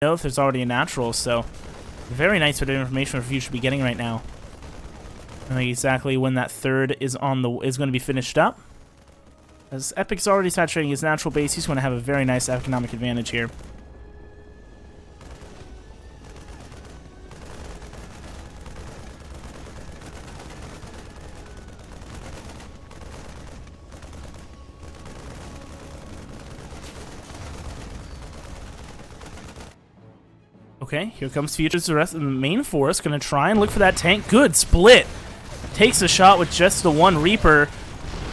know if there's already a natural, so very nice bit of information for Future to be getting right now. I think exactly when that third is going to be finished up. As Epic's already saturating his natural base, he's going to have a very nice economic advantage here. Okay, here comes Future's the rest of the main force. Gonna try and look for that tank. Good split. Takes a shot with just the one Reaper.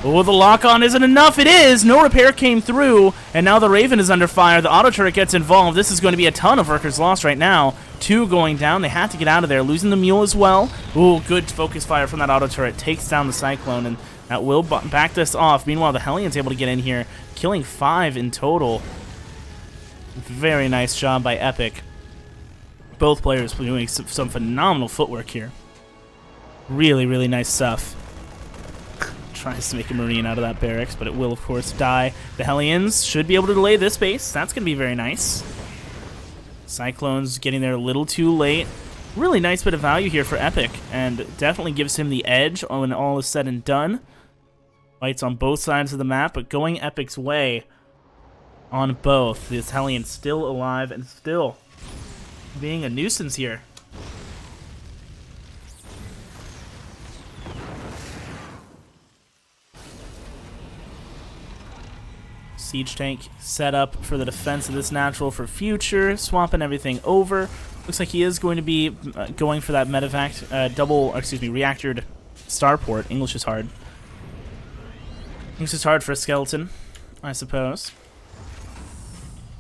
Oh, the lock-on isn't enough. It is! No repair came through, and now the Raven is under fire. The auto turret gets involved. This is going to be a ton of workers lost right now. 2 going down. They have to get out of there. Losing the mule as well. Ooh, good focus fire from that auto turret. Takes down the Cyclone, and that will back this off. Meanwhile, the Hellions able to get in here, killing 5 in total. Very nice job by Epic. Both players doing some phenomenal footwork here. Really, really nice stuff. Tries to make a Marine out of that barracks, but it will, of course, die. The Hellions should be able to delay this base. That's going to be very nice. Cyclone's getting there a little too late. Really nice bit of value here for Epic, and definitely gives him the edge when all is said and done. Fights on both sides of the map, but going Epic's way on both. This Hellion still alive and still being a nuisance here. Siege tank set up for the defense of this natural for Future, swapping everything over. Looks like he is going to be going for that medevac, reactored starport. English is hard. English is hard for a skeleton, I suppose.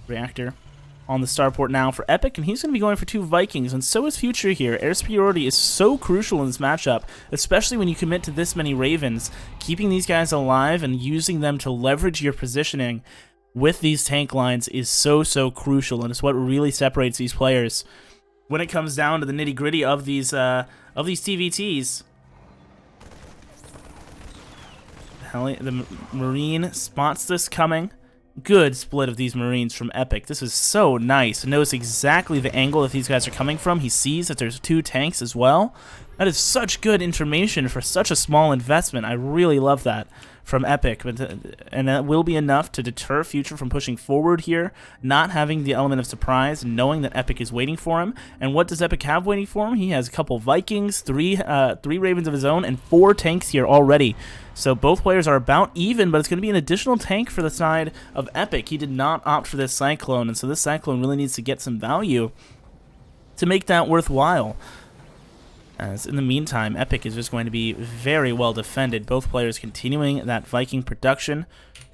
Reactor on the starport now for Epic, and he's going to be going for 2 Vikings, and so is Future here. Air superiority is so crucial in this matchup, especially when you commit to this many Ravens. Keeping these guys alive and using them to leverage your positioning with these tank lines is so crucial, and it's what really separates these players when it comes down to the nitty-gritty of these TvTs. The Marine spots this coming. Good split of these Marines from Epic. This is so nice. Knows exactly the angle that these guys are coming from. He sees that there's 2 tanks as well. That is such good information for such a small investment. I really love that from Epic. And that will be enough to deter Future from pushing forward here, not having the element of surprise, knowing that Epic is waiting for him. And what does Epic have waiting for him? He has a couple Vikings, 3 Ravens of his own, and 4 tanks here already. So both players are about even, but it's going to be an additional tank for the side of Epic. He did not opt for this Cyclone, and so this Cyclone really needs to get some value to make that worthwhile. As in the meantime, Epic is just going to be very well defended. Both players continuing that Viking production,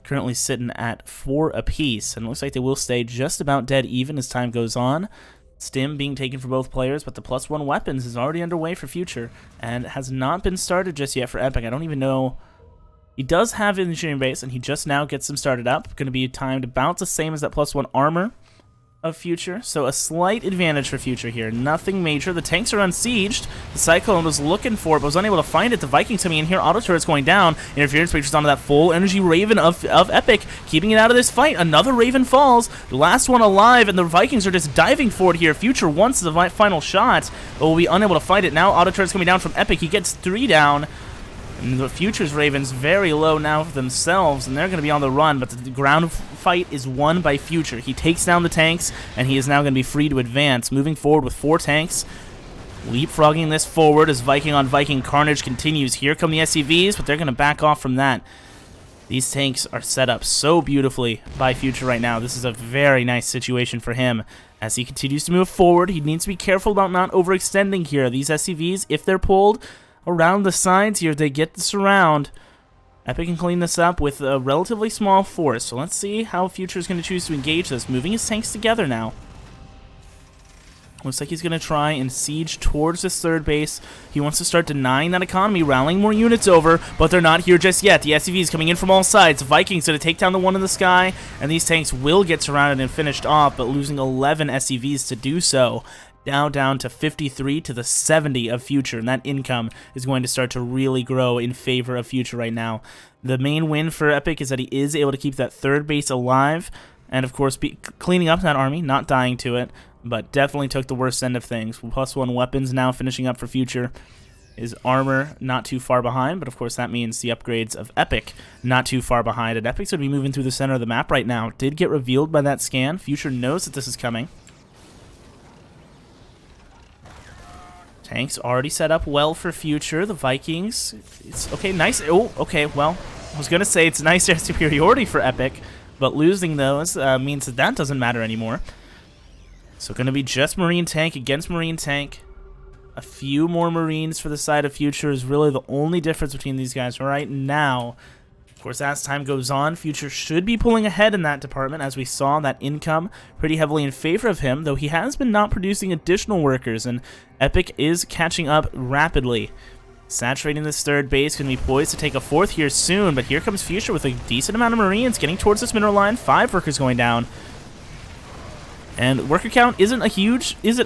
currently sitting at 4 apiece, and it looks like they will stay just about dead even as time goes on. Stim being taken for both players, but the +1 weapons is already underway for Future, and has not been started just yet for Epic. I don't even know. He does have an engineering base, and he just now gets them started up. Going to be timed about the same as that +1 armor of Future, so a slight advantage for Future here. Nothing major. The tanks are unsieged. The Cyclone was looking for it, but was unable to find it. The Vikings coming in here. Auto turrets going down. Interference breaches onto that full energy Raven of Epic, keeping it out of this fight. Another Raven falls. The last one alive, and the Vikings are just diving for it here. Future wants the final shot, but will be unable to fight it. Now auto turrets coming down from Epic. He gets 3 down. And the Future's Ravens very low now for themselves, and they're going to be on the run, but the ground fight is won by Future. He takes down the tanks, and he is now going to be free to advance. Moving forward with 4 tanks, leapfrogging this forward as Viking on Viking carnage continues. Here come the SCVs, but they're going to back off from that. These tanks are set up so beautifully by Future right now. This is a very nice situation for him. As he continues to move forward, he needs to be careful about not overextending here. These SCVs, if they're pulled around the sides here, they get the surround. Epic can clean this up with a relatively small force. So let's see how Future is going to choose to engage this. Moving his tanks together now. Looks like he's going to try and siege towards this 3rd base. He wants to start denying that economy, rallying more units over, but they're not here just yet. The SCVs coming in from all sides. Vikings going to take down the one in the sky, and these tanks will get surrounded and finished off, but losing 11 SCVs to do so. Now down to 53 to the 70 of Future, and that income is going to start to really grow in favor of Future right now. The main win for Epic is that he is able to keep that 3rd base alive, and of course cleaning up that army, not dying to it. but definitely took the worst end of things. +1 weapons now finishing up for Future. His armor not too far behind, but of course that means the upgrades of Epic not too far behind. And Epic's going to be moving through the center of the map right now. Did get revealed by that scan. Future knows that this is coming. Tanks already set up well for Future. The Vikings, it's okay, nice. Oh, okay, well, I was going to say it's nice air superiority for Epic, but losing those means that that doesn't matter anymore. So going to be just Marine Tank against Marine Tank. A few more Marines for the side of Future is really the only difference between these guys right now. Of course, as time goes on, Future should be pulling ahead in that department, as we saw that income pretty heavily in favor of him, though he has been not producing additional workers, and Epic is catching up rapidly. Saturating this third base, going to be poised to take a fourth here soon, but here comes Future with a decent amount of Marines getting towards this mineral line. 5 workers going down. And worker count isn't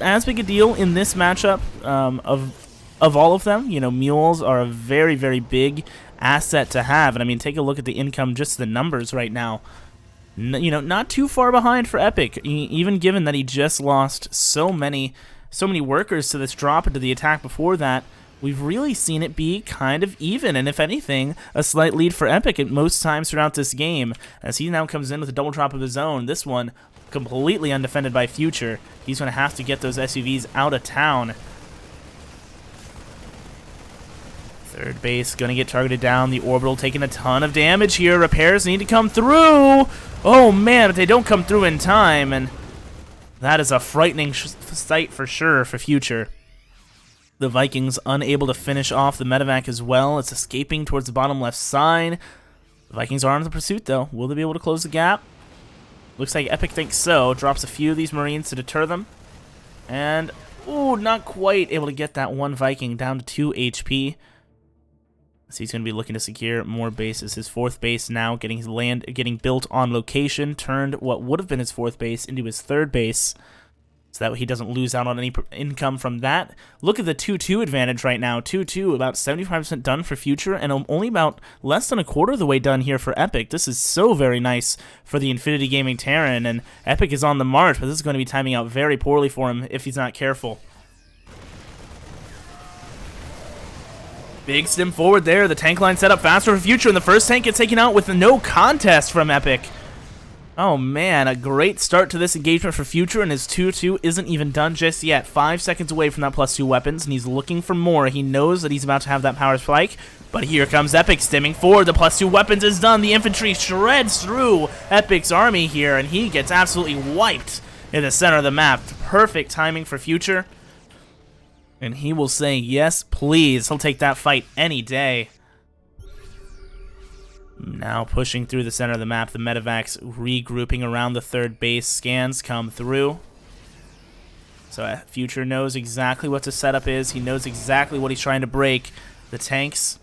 as big a deal in this matchup of all of them. You know, mules are a very, very big asset to have. And I mean, take a look at the income, just the numbers right now. You know, not too far behind for Epic, even given that he just lost so many workers to this drop into the attack before that. We've really seen it be kind of even, and if anything, a slight lead for Epic at most times throughout this game, as he now comes in with a double drop of his own. This one completely undefended by Future. He's going to have to get those SUVs out of town. Third base going to get targeted down. The orbital taking a ton of damage here. Repairs need to come through. Oh man, but they don't come through in time, and that is a frightening sight for sure for Future. The Vikings unable to finish off the medevac as well. It's escaping towards the bottom left side. The Vikings are on the pursuit though. Will they be able to close the gap? Looks like Epic thinks so. Drops a few of these Marines to deter them. And, ooh, not quite able to get that one Viking down to 2 HP. So he's going to be looking to secure more bases. His fourth base now getting built on location. Turned what would have been his fourth base into his third base, so that way he doesn't lose out on any income from that. Look at the 2-2 advantage right now. 2-2, about 75% done for Future, and only about less than a quarter of the way done here for Epic. This is so very nice for the Infinity Gaming Terran, and Epic is on the march, but this is going to be timing out very poorly for him if he's not careful. Big stim forward there. The tank line set up faster for Future, and the first tank gets taken out with no contest from Epic. Oh man, a great start to this engagement for Future, and his 2-2 isn't even done just yet. 5 seconds away from that +2 weapons, and he's looking for more. He knows that he's about to have that power spike, but here comes Epic stimming forward. The +2 weapons is done. The infantry shreds through Epic's army here, and he gets absolutely wiped in the center of the map. Perfect timing for Future, and he will say yes, please. He'll take that fight any day. Now pushing through the center of the map, the medevacs regrouping around the third base. Scans come through. So Future knows exactly what the setup is. He knows exactly what he's trying to break. The tanks,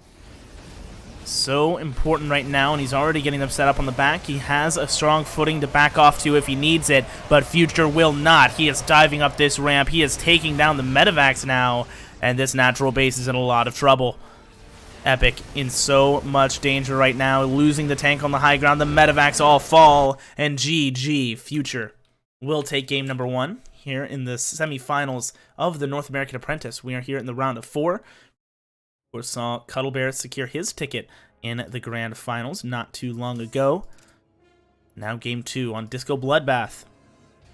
so important right now, and he's already getting them set up on the back. He has a strong footing to back off to if he needs it, but Future will not. He is diving up this ramp. He is taking down the medevacs now, and this natural base is in a lot of trouble. Epic in so much danger right now, losing the tank on the high ground. The medevacs all fall, and GG. Future will take game number 1 here in the semifinals of the North American Apprentice. We are here in the round of 4. Of course, saw Cuddle Bear secure his ticket in the grand finals not too long ago. Now game 2 on Disco Bloodbath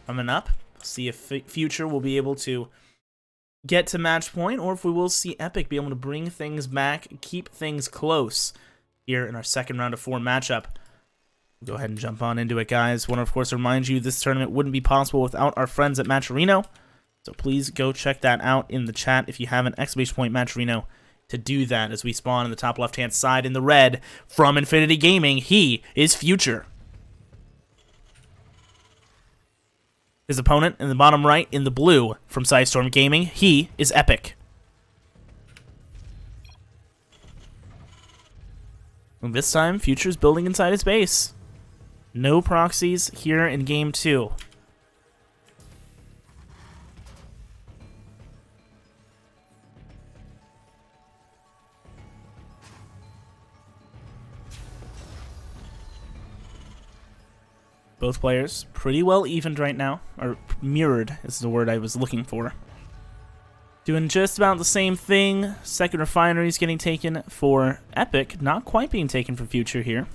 coming up. See if Future will be able to get to match point, or if we will see Epic be able to bring things back, keep things close here in our second round of 4 matchup. We'll go ahead and jump on into it, guys. Want to, of course, remind you this tournament wouldn't be possible without our friends at Matcherino, so please go check that out in the chat if you have an exclamation point Matcherino to do that, as we spawn in the top left-hand side in the red from Infinity Gaming. He is Future. His opponent in the bottom right in the blue from Sidestorm Gaming, he is Epic. And this time, Future's building inside his base. No proxies here in game 2. Both players pretty well evened right now, or mirrored is the word I was looking for. Doing just about the same thing. Second refinery is getting taken for Epic, not quite being taken for Future here.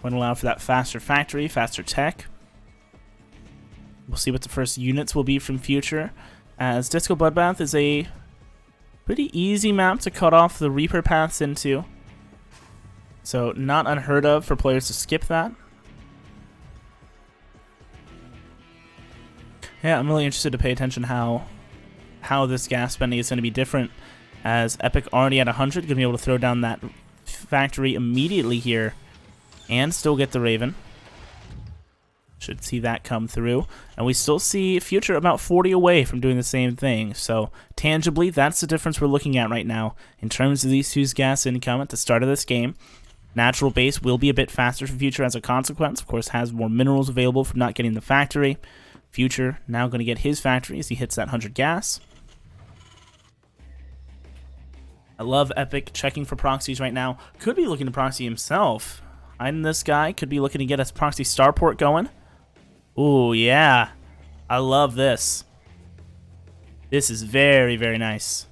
Going to allow for that faster factory, faster tech. We'll see what the first units will be from Future, as Disco Bloodbath is a pretty easy map to cut off the Reaper paths into. So not unheard of for players to skip that. Yeah, I'm really interested to pay attention how this gas spending is going to be different, as Epic already at 100, going to be able to throw down that factory immediately here and still get the Raven. Should see that come through. And we still see Future about 40 away from doing the same thing. So tangibly, that's the difference we're looking at right now in terms of these two's gas income at the start of this game. Natural base will be a bit faster for Future as a consequence. Of course, has more minerals available from not getting the factory. Future now going to get his factory as he hits that 100 gas. I love Epic checking for proxies right now. Could be looking to proxy himself. Hiding this guy. Could be looking to get his proxy starport going. Ooh, yeah. I love this. This is very, very nice.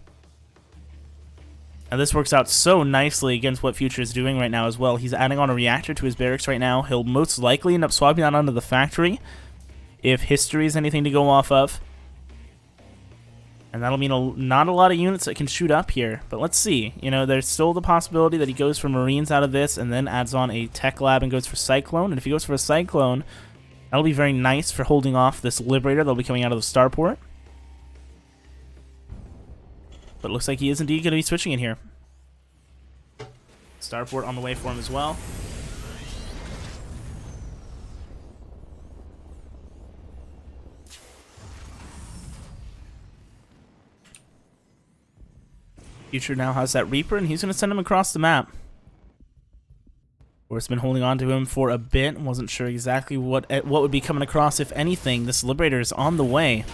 Now this works out so nicely against what Future is doing right now as well. He's adding on a reactor to his barracks right now. He'll most likely end up swapping that onto the factory if history is anything to go off of. And that'll mean not a lot of units that can shoot up here. But let's see. You know, there's still the possibility that he goes for Marines out of this and then adds on a Tech Lab and goes for Cyclone. And if he goes for a Cyclone, that'll be very nice for holding off this Liberator that'll be coming out of the starport. But it looks like he is indeed going to be switching in here. Starport on the way for him as well. Future now has that Reaper, and he's going to send him across the map. Of course, been holding on to him for a bit. Wasn't sure exactly what would be coming across, if anything. This Liberator is on the way.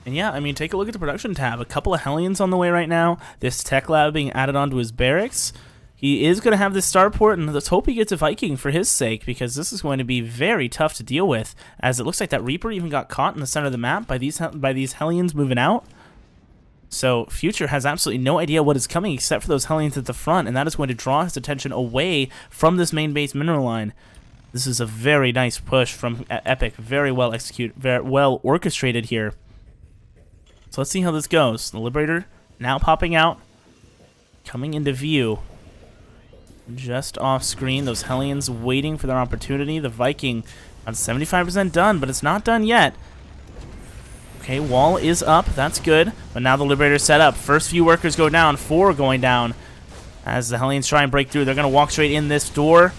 And yeah, I mean, take a look at the production tab. A couple of Hellions on the way right now. This Tech Lab being added onto his barracks. He is going to have this starport, and let's hope he gets a Viking for his sake, because this is going to be very tough to deal with, as it looks like that Reaper even got caught in the center of the map by these Hellions moving out. So Future has absolutely no idea what is coming except for those Hellions at the front, and that is going to draw his attention away from this main base mineral line. This is a very nice push from Epic. Very well executed, very well orchestrated here. So let's see how this goes. The Liberator now popping out, coming into view. Just off screen, those Hellions waiting for their opportunity. The Viking on 75% done, but it's not done yet. Okay, wall is up. That's good. But now the Liberator's set up. First few workers go down. 4 going down. As the Hellions try and break through, they're going to walk straight in this door.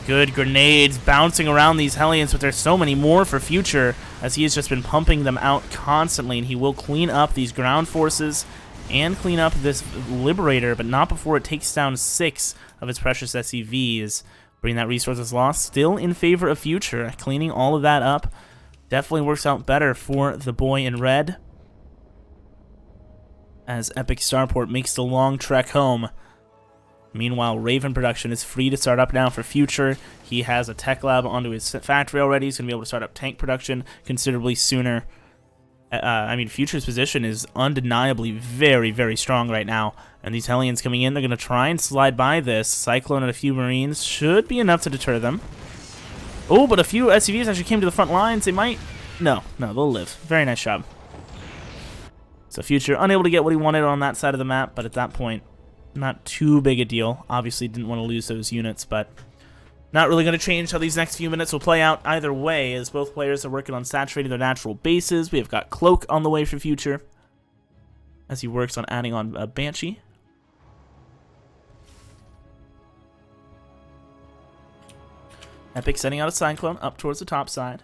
Good grenades bouncing around these Hellions, but there's so many more for Future, as he has just been pumping them out constantly, and he will clean up these ground forces and clean up this Liberator, but not before it takes down 6 of its precious SCVs. Bring that resources lost still in favor of Future. Cleaning all of that up definitely works out better for the boy in red, as Epic Starport makes the long trek home. Meanwhile, Raven production is free to start up now for Future. He has a Tech Lab onto his factory already. He's going to be able to start up tank production considerably sooner. I mean, Future's position is undeniably very, very strong right now. And these Hellions coming in, they're going to try and slide by this. Cyclone and a few Marines should be enough to deter them. Oh, but a few SCVs actually came to the front lines. They might... No, they'll live. Very nice job. So Future unable to get what he wanted on that side of the map, but at that point, not too big a deal. Obviously didn't want to lose those units, but not really going to change how these next few minutes will play out either way, as both players are working on saturating their natural bases. We have got Cloak on the way for Future, as he works on adding on a Banshee. Epic sending out a Cyclone up towards the top side.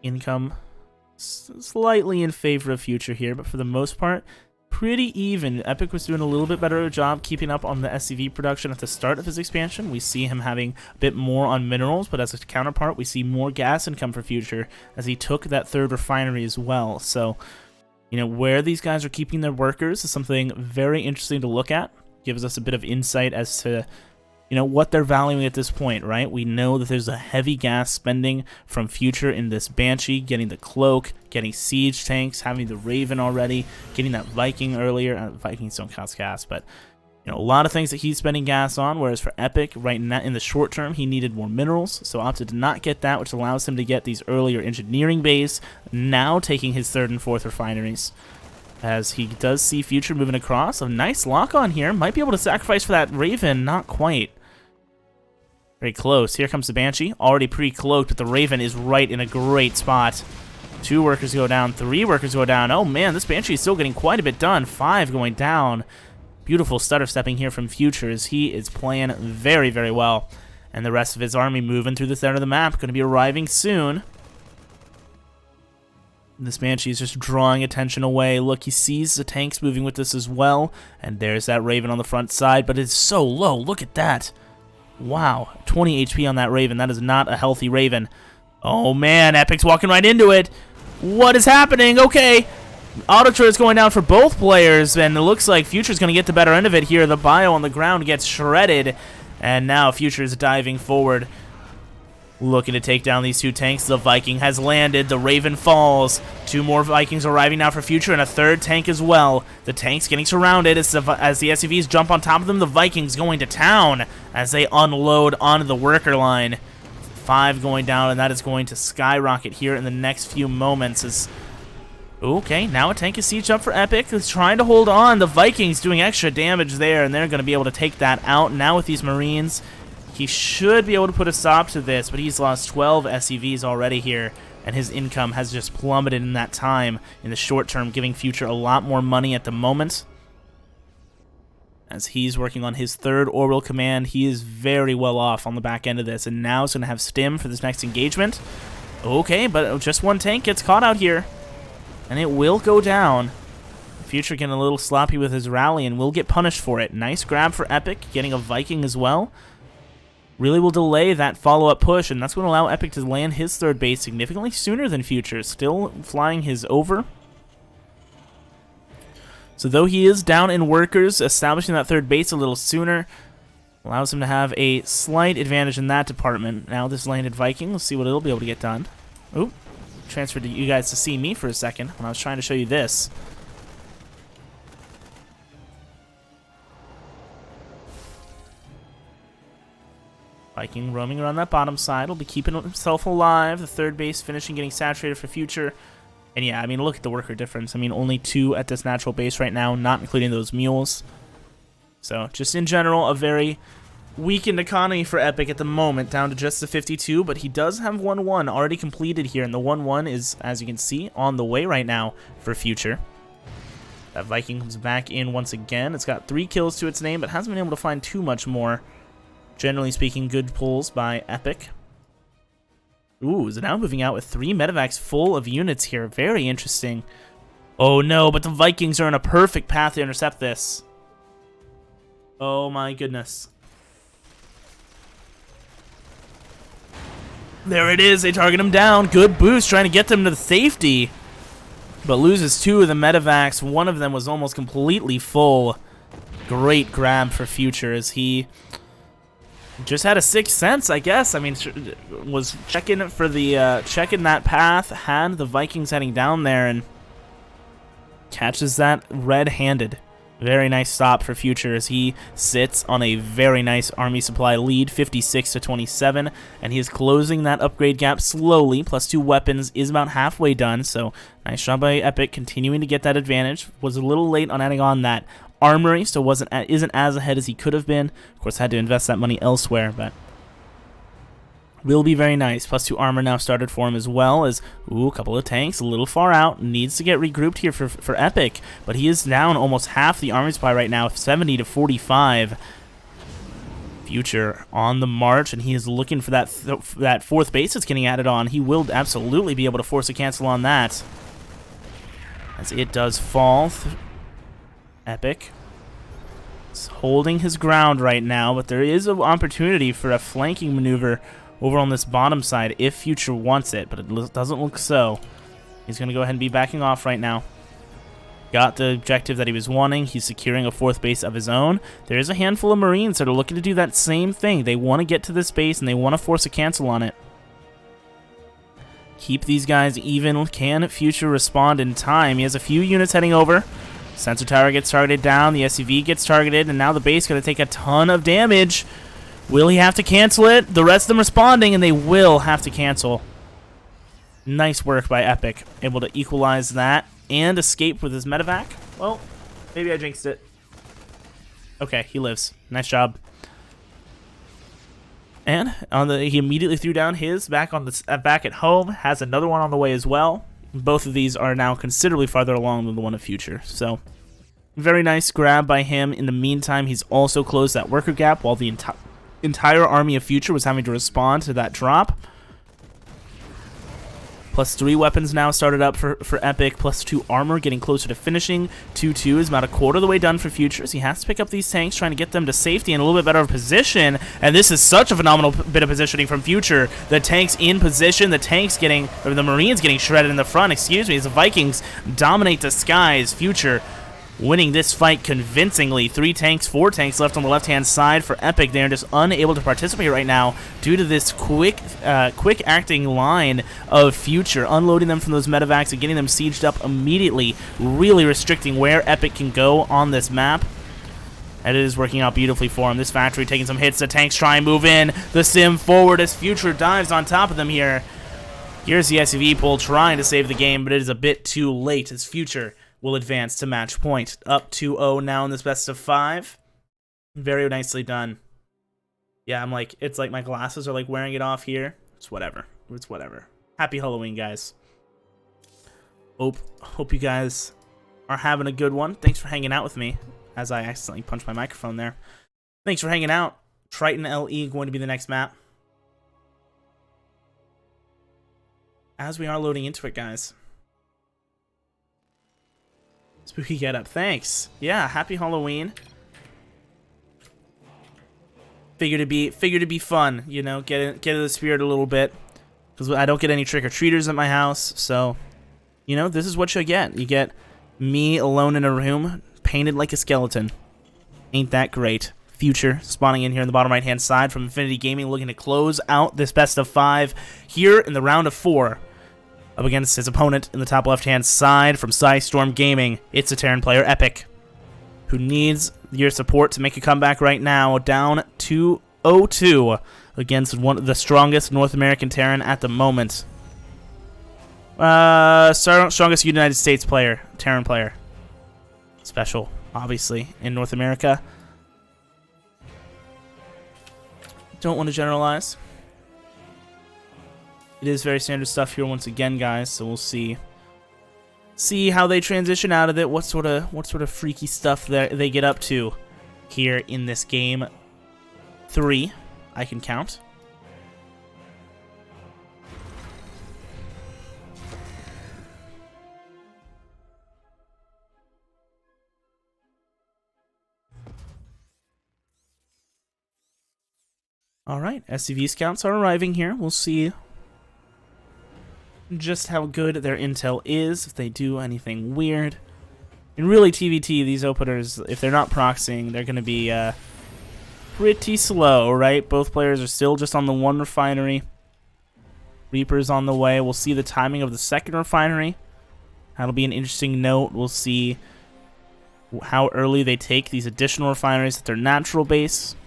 Income slightly in favor of Future here, but for the most part, pretty even. Epic was doing a little bit better job keeping up on the SCV production at the start of his expansion. We see him having a bit more on minerals, but as a counterpart, we see more gas income for Future, as he took that third refinery as well. So, you know, where these guys are keeping their workers is something very interesting to look at. gives us a bit of insight as to, you know, what they're valuing at this point, right? We know that there's a heavy gas spending from Future in this Banshee, getting the Cloak, getting Siege tanks, having the Raven already, getting that Viking earlier. Vikings don't cost gas, but, you know, a lot of things that he's spending gas on, whereas for Epic, right now, in the short term, he needed more minerals, so opted to not get that, which allows him to get these earlier engineering bays, now taking his 3rd and 4th refineries. As he does see Future moving across. A nice lock on here. Might be able to sacrifice for that Raven. Not quite. Very close. Here comes the Banshee. Already pre-cloaked, but the Raven is right in a great spot. 2 workers go down. 3 workers go down. Oh, man, this Banshee is still getting quite a bit done. 5 going down. Beautiful stutter stepping here from Future as he is playing very, very well. And the rest of his army moving through the center of the map. Going to be arriving soon. This Banshee is just drawing attention away. Look, he sees the tanks moving with this as well. And there's that Raven on the front side, but it's so low. Look at that. Wow, 20 HP on that Raven. That is not a healthy Raven. Oh, man, Epic's walking right into it. What is happening? Okay, auto turret is going down for both players, and it looks like Future's going to get the better end of it here. The bio on the ground gets shredded, and now Future's diving forward, looking to take down these 2 tanks. The Viking has landed. The Raven falls. 2 more Vikings arriving now for Future, and a 3rd tank as well. The tank's getting surrounded as the SUVs jump on top of them. The Vikings going to town as they unload onto the worker line. 5 going down, and that is going to skyrocket here in the next few moments. Okay, now a tank is sieged up for Epic. It's trying to hold on. The Vikings doing extra damage there, and they're going to be able to take that out. Now with these Marines, he should be able to put a stop to this, but he's lost 12 SCVs already here, and his income has just plummeted in that time in the short term, giving Future a lot more money at the moment. As he's working on his 3rd orbital command, he is very well off on the back end of this, and now he's going to have Stim for this next engagement. Okay, but just 1 tank gets caught out here, and it will go down. Future getting a little sloppy with his rally, and will get punished for it. Nice grab for Epic, getting a Viking as well. Really will delay that follow-up push, and that's going to allow Epic to land his 3rd base significantly sooner than Future. Still flying his over. So though he is down in workers, establishing that 3rd base a little sooner allows him to have a slight advantage in that department. Now this landed Viking, let's see what it'll be able to get done. Oop, transferred to you guys to see me for a second when I was trying to show you this. Viking roaming around that bottom side, will be keeping himself alive. The 3rd base finishing getting saturated for Future. And yeah, I mean, look at the worker difference. I mean, only 2 at this natural base right now, not including those mules. So, just in general, a very weakened economy for Epic at the moment, down to just the 52, but he does have 1-1 already completed here, and the 1-1 is, as you can see, on the way right now for Future. That Viking comes back in once again. It's got 3 kills to its name, but hasn't been able to find too much more. Generally speaking, good pulls by Epic. Ooh, is now moving out with 3 medevacs full of units here. Very interesting. Oh no, but the Vikings are in a perfect path to intercept this. Oh my goodness. There it is. They target him down. Good boost, trying to get them to the safety. But loses 2 of the medevacs. One of them was almost completely full. Great grab for Future as he just had a 6th sense, I guess. I mean, was checking for the checking that path, had the Vikings heading down there, and catches that red-handed. Very nice stop for Future as he sits on a very nice army supply lead, 56-27, and he is closing that upgrade gap slowly. +2 weapons is about halfway done, so nice job by Epic continuing to get that advantage. Was a little late on adding on that armory, so isn't as ahead as he could have been. Of course, had to invest that money elsewhere, but will be very nice. +2 armor now started for him as well as, ooh, a couple of tanks a little far out. Needs to get regrouped here for Epic, but he is down almost half the army supply right now, 70-45. Future on the march, and he is looking for that 4th base that's getting added on. He will absolutely be able to force a cancel on that, as it does fall. Epic is holding his ground right now, but there is an opportunity for a flanking maneuver over on this bottom side if Future wants it, but it doesn't look so. He's going to go ahead and be backing off right now. got the objective that he was wanting. He's securing a 4th base of his own. There's a handful of Marines that are looking to do that same thing. They want to get to this base, and they want to force a cancel on it. Keep these guys even. Can Future respond in time? He has a few units heading over. Sensor tower gets targeted down. The SUV gets targeted, and now the base going to take a ton of damage. Will he have to cancel it? The rest of them responding, and they will have to cancel. Nice work by Epic. Able to equalize that and escape with his medevac. Well, maybe I jinxed it. Okay, he lives. Nice job. And he immediately threw down his back at home. Has another one on the way as well. Both of these are now considerably farther along than the one of Future. So, very nice grab by him. In the meantime, he's also closed that worker gap while the entire army of Future was having to respond to that drop. +3 weapons now started up for Epic, +2 armor, getting closer to finishing. 2-2 is about a quarter of the way done for Future, so he has to pick up these tanks, trying to get them to safety and a little bit better of position. And this is such a phenomenal bit of positioning from Future. The tanks in position, the Marines getting shredded in the front, as the Vikings dominate the skies. Future winning this fight convincingly. 4 tanks left on the left-hand side for Epic. They are just unable to participate right now due to this quick acting line of Future, unloading them from those medevacs and getting them sieged up immediately, really restricting where Epic can go on this map. And it is working out beautifully for him. This factory taking some hits. The tanks try and move in. The sim forward as Future dives on top of them here. Here's the SUV pull trying to save the game, but it is a bit too late as Future will advance to match point. Up 2-0 now in this best of 5. Very nicely done. Yeah, it's like my glasses are like wearing it off here. It's whatever. It's whatever. Happy Halloween, guys. Hope you guys are having a good one. Thanks for hanging out with me as I accidentally punched my microphone there. Thanks for hanging out. Triton LE going to be the next map. As we are loading into it, guys. Spooky getup, thanks. Yeah, happy Halloween. Figure to be fun, you know, get in the spirit a little bit, because I don't get any trick-or-treaters at my house, so, you know, this is what you get. You get me alone in a room, painted like a skeleton. Ain't that great? Future spawning in here in the bottom right-hand side from Infinity Gaming, looking to close out this best of 5 here in the round of 4. Up against his opponent in the top left-hand side from Storm Gaming. It's a Terran player, Epic, who needs your support to make a comeback right now. Down 2-0-2 against one of the strongest North American Terran at the moment. Strongest United States player, Terran player. Special, obviously, in North America. Don't want to generalize. It is very standard stuff here once again, guys, so we'll see how they transition out of it, what sort of freaky stuff they get up to here in this game 3, I can count. All right, SCV scouts are arriving here. We'll see just how good their intel is, if they do anything weird. And really, TvT, these openers, if they're not proxying, they're going to be pretty slow, right? Both players are still just on the 1 refinery. Reaper's on the way. We'll see the timing of the 2nd refinery. That'll be an interesting note. We'll see how early they take these additional refineries at their natural base.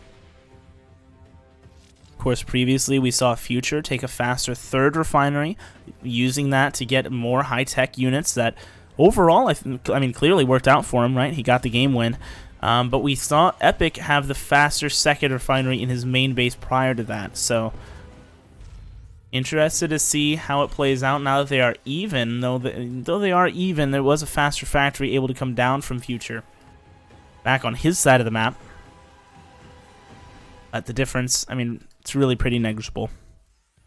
Of course, previously we saw Future take a faster 3rd refinery, using that to get more high-tech units that overall, I mean, clearly worked out for him, right? He got the game win. But we saw Epic have the faster 2nd refinery in his main base prior to that. So, interested to see how it plays out now that they are even. Though they are even, there was a faster factory able to come down from Future. Back on his side of the map. The difference, I mean, it's really pretty negligible.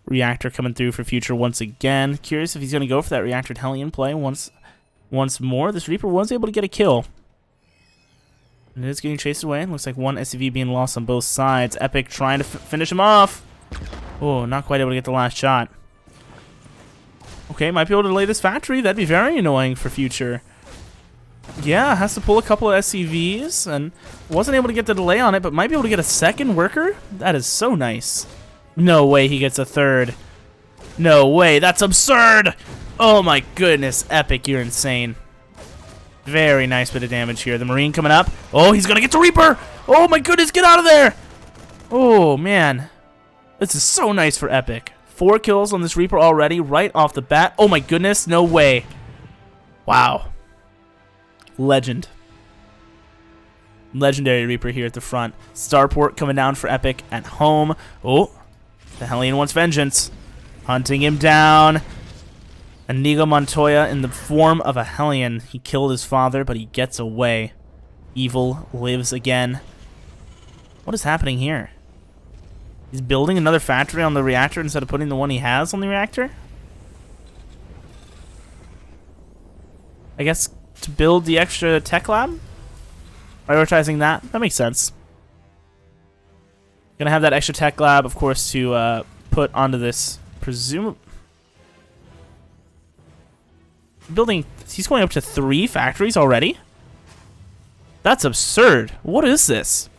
Reactor coming through for Future once again. Curious if he's going to go for that Reactor Hellion play once more. This Reaper was able to get a kill. And it is getting chased away. Looks like one SCV being lost on both sides. Epic trying to finish him off. Oh, not quite able to get the last shot. Okay, might be able to delay this factory. That'd be very annoying for Future. Yeah, has to pull a couple of SCVs, and wasn't able to get the delay on it, but might be able to get a second worker? That is so nice. No way he gets a third. No way, that's absurd! Oh my goodness, Epic, you're insane. Very nice bit of damage here. The Marine coming up. Oh, he's gonna get the Reaper! Oh my goodness, get out of there! Oh, man. This is so nice for Epic. 4 kills on this Reaper already, right off the bat. Oh my goodness, no way. Wow. Legend. Legendary Reaper here at the front. Starport coming down for Epic at home. Oh, the Hellion wants vengeance. Hunting him down. Inigo Montoya in the form of a Hellion. He killed his father, but he gets away. Evil lives again. What is happening here? He's building another factory on the reactor instead of putting the one he has on the reactor? I guess to build the extra tech lab? Prioritizing that? That makes sense. Gonna have that extra tech lab, of course, to put onto this presumably building. He's going up to 3 factories already? That's absurd. What is this?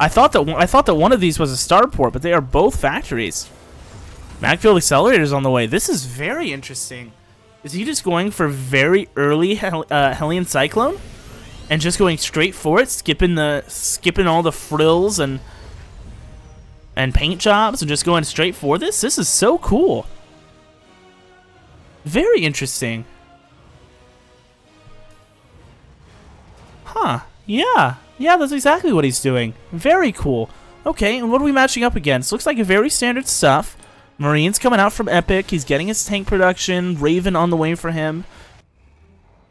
I thought that one of these was a starport, but they are both factories. Macfield Accelerator's on the way. This is very interesting. Is he just going for very early Hellion Cyclone? And just going straight for it, skipping all the frills and paint jobs and just going straight for this? This is so cool. Very interesting. Huh. Yeah. Yeah, that's exactly what he's doing. Very cool. Okay, and what are we matching up against? Looks like a very standard stuff. Marine's coming out from Epic. He's getting his tank production. Raven on the way for him.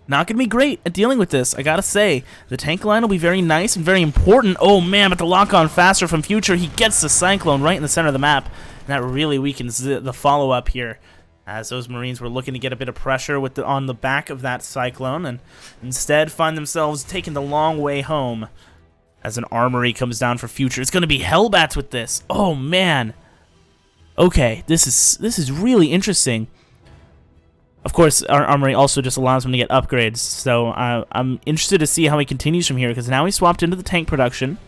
Not going to be great at dealing with this, I gotta say. The tank line will be very nice and very important. Oh man, but the lock-on faster from Future. He gets the Cyclone right in the center of the map. And that really weakens the follow-up here, as those Marines were looking to get a bit of pressure with on the back of that Cyclone, and instead find themselves taking the long way home as an armory comes down for Future. It's going to be Hellbats with this. Oh man. Okay, this is really interesting. Of course, our armory also just allows him to get upgrades, so I'm interested to see how he continues from here, because now he's swapped into the tank production.